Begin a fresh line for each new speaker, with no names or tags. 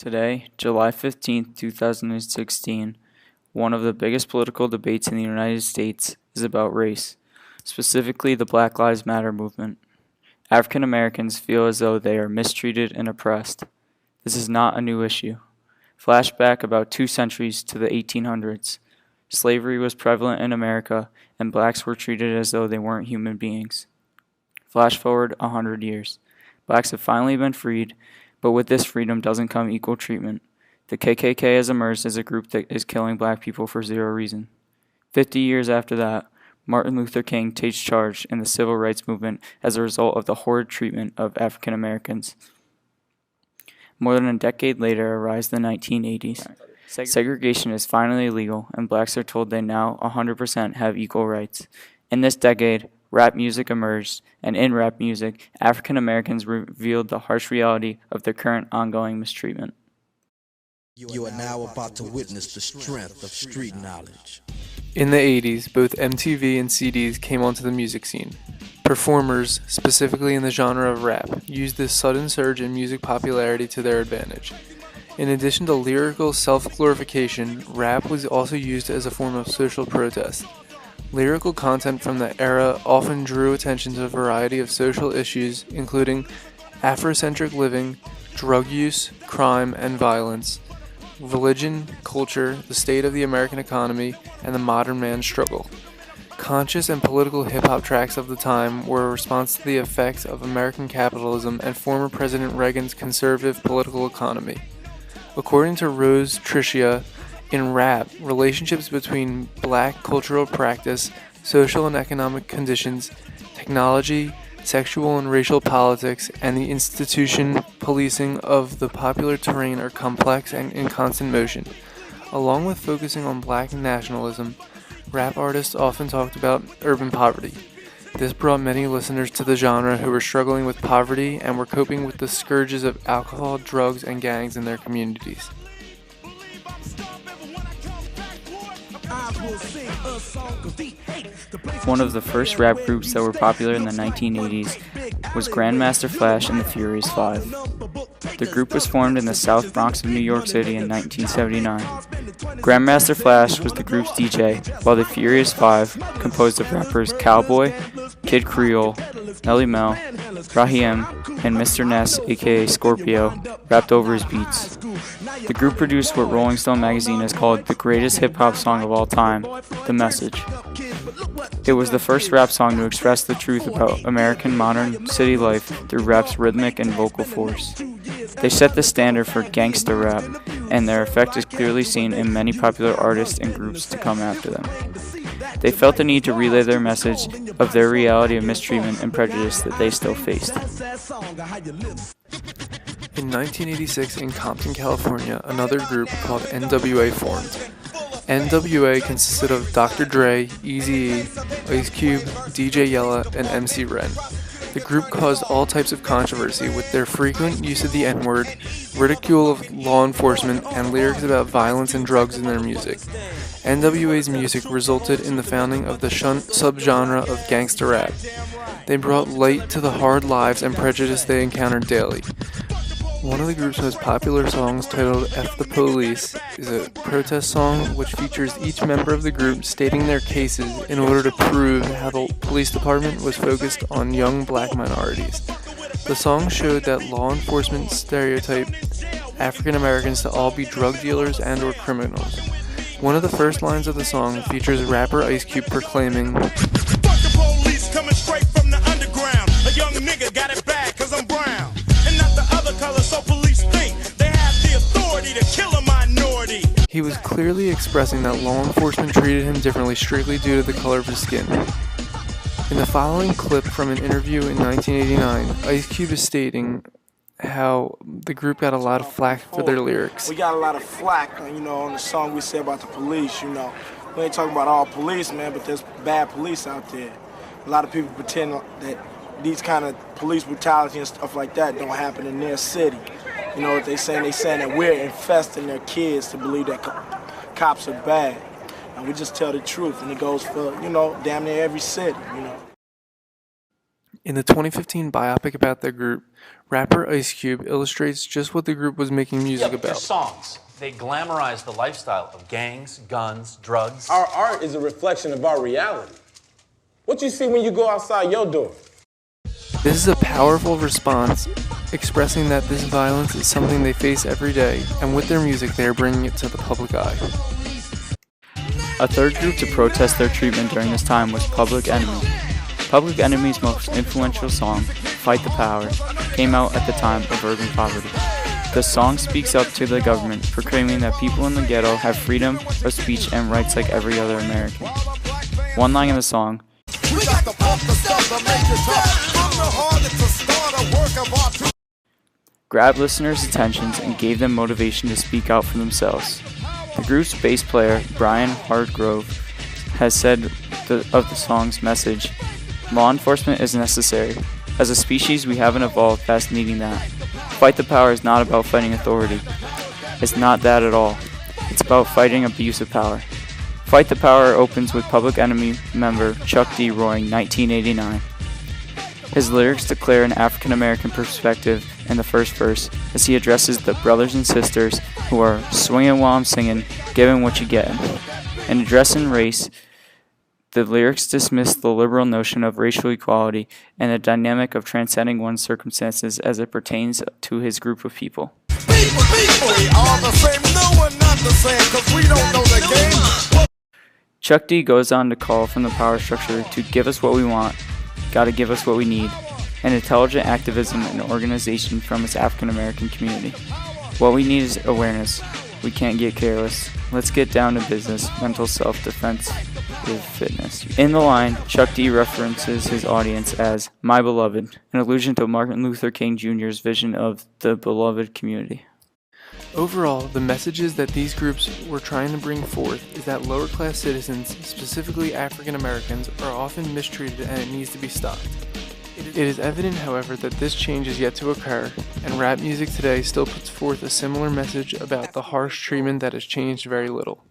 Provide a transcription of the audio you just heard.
Today, July 15th, 2016, one of the biggest political debates in the United States is about race, specifically the Black Lives Matter movement. African Americans feel as though they are mistreated and oppressed. This is not a new issue. Flashback about 2 centuries to the 1800s. Slavery was prevalent in America, and blacks were treated as though they weren't human beings. Flash forward 100 years. Blacks have finally been freed, but with this freedom doesn't come equal treatment. The KKK has emerged as a group that is killing black people for zero reason. 50 years after that, Martin Luther King takes charge in the civil rights movement as a result of the horrid treatment of African Americans. More than a decade later arrives the 1980s. Segregation is finally illegal, and blacks are told they now 100% have equal rights. In this decade, rap music emerged, and in rap music, African Americans revealed the harsh reality of their current ongoing mistreatment.
You are now about to witness the strength of street knowledge.
In the 80s, both MTV and CDs came onto the music scene. Performers, specifically in the genre of rap, used this sudden surge in music popularity to their advantage. In addition to lyrical self-glorification, rap was also used as a form of social protest. Lyrical content from the era often drew attention to a variety of social issues, including Afrocentric living, drug use, crime, and violence, religion, culture, the state of the American economy, and the modern man's struggle. Conscious and political hip-hop tracks of the time were a response to the effects of American capitalism and former President Reagan's conservative political economy. According to Rose Tricia, in rap, relationships between black cultural practice, social and economic conditions, technology, sexual and racial politics, and the institution policing of the popular terrain are complex and in constant motion. Along with focusing on black nationalism, rap artists often talked about urban poverty. This brought many listeners to the genre who were struggling with poverty and were coping with the scourges of alcohol, drugs, and gangs in their communities.
One of the first rap groups that were popular in the 1980s was Grandmaster Flash and the Furious Five. The group was formed in the South Bronx of New York City in 1979. Grandmaster Flash was the group's DJ, while the Furious Five, composed of rappers Cowboy, Kid Creole, Nelly Mel, Raheem, and Mr. Ness aka Scorpio, rapped over his beats. The group produced what Rolling Stone magazine has called the greatest hip-hop song of all time, The Message. It was the first rap song to express the truth about American modern city life through rap's rhythmic and vocal force. They set the standard for gangsta rap, and their effect is clearly seen in many popular artists and groups to come after them. They felt the need to relay their message of their reality of mistreatment and prejudice that they still faced.
In 1986, in Compton, California, another group called NWA formed. NWA consisted of Dr. Dre, Eazy-E, Ice Cube, DJ Yella, and MC Ren. The group caused all types of controversy with their frequent use of the N-word, ridicule of law enforcement, and lyrics about violence and drugs in their music. NWA's music resulted in the founding of the subgenre of gangsta rap. They brought light to the hard lives and prejudice they encountered daily. One of the group's most popular songs, titled F the Police, is a protest song which features each member of the group stating their cases in order to prove how the police department was focused on young black minorities. The song showed that law enforcement stereotyped African Americans to all be drug dealers and or criminals. One of the first lines of the song features rapper Ice Cube proclaiming,
"Fuck the police coming straight from the underground. A young nigga got it bad 'cause I'm brown. And not the other color, so police think they have the authority to kill a minority."
He was clearly expressing that law enforcement treated him differently strictly due to the color of his skin. In the following clip from an interview in 1989, Ice Cube is stating how the group got a lot of flack for their lyrics.
We got a lot of flack, on the song we say about the police, We ain't talking about all police, man, but there's bad police out there. A lot of people pretend that these kind of police brutality and stuff like that don't happen in their city. What they saying? They saying that we're infesting their kids to believe that cops are bad. And we just tell the truth, and it goes for, damn near every city,
In the 2015 biopic about the group, rapper Ice Cube illustrates just what the group was making music
Their
about.
songs, they glamorize the lifestyle of gangs, guns, drugs.
Our art is a reflection of our reality. What you see when you go outside your door?
This is a powerful response, expressing that this violence is something they face every day, and with their music they are bringing it to the public eye.
A third group to protest their treatment during this time was Public Enemy. Public Enemy's most influential song, Fight the Power, came out at the time of urban poverty. The song speaks up to the government, proclaiming that people in the ghetto have freedom of speech and rights like every other American. One line in the song, grabbed listeners' attentions and gave them motivation to speak out for themselves. The group's bass player, Brian Hardgrove, has said of the song's message, "Law enforcement is necessary. As a species, we haven't evolved past needing that. Fight the Power is not about fighting authority. It's not that at all. It's about fighting abuse of power." Fight the Power opens with Public Enemy member Chuck D roaring 1989. His lyrics declare an African-American perspective in the first verse as he addresses the brothers and sisters who are swinging while I'm singing, giving what you gettin'. In addressing race, the lyrics dismiss the liberal notion of racial equality and the dynamic of transcending one's circumstances as it pertains to his group of people. Chuck D goes on to call from the power structure to give us what we want, gotta give us what we need, and intelligent activism and organization from its African American community. What we need is awareness. We can't get careless. Let's get down to business, mental self-defense with fitness. In the line, Chuck D references his audience as "my beloved," an allusion to Martin Luther King Jr.'s vision of the beloved community.
Overall, the messages that these groups were trying to bring forth is that lower-class citizens, specifically African Americans, are often mistreated and it needs to be stopped. It is evident, however, that this change is yet to occur, and rap music today still puts forth a similar message about the harsh treatment that has changed very little.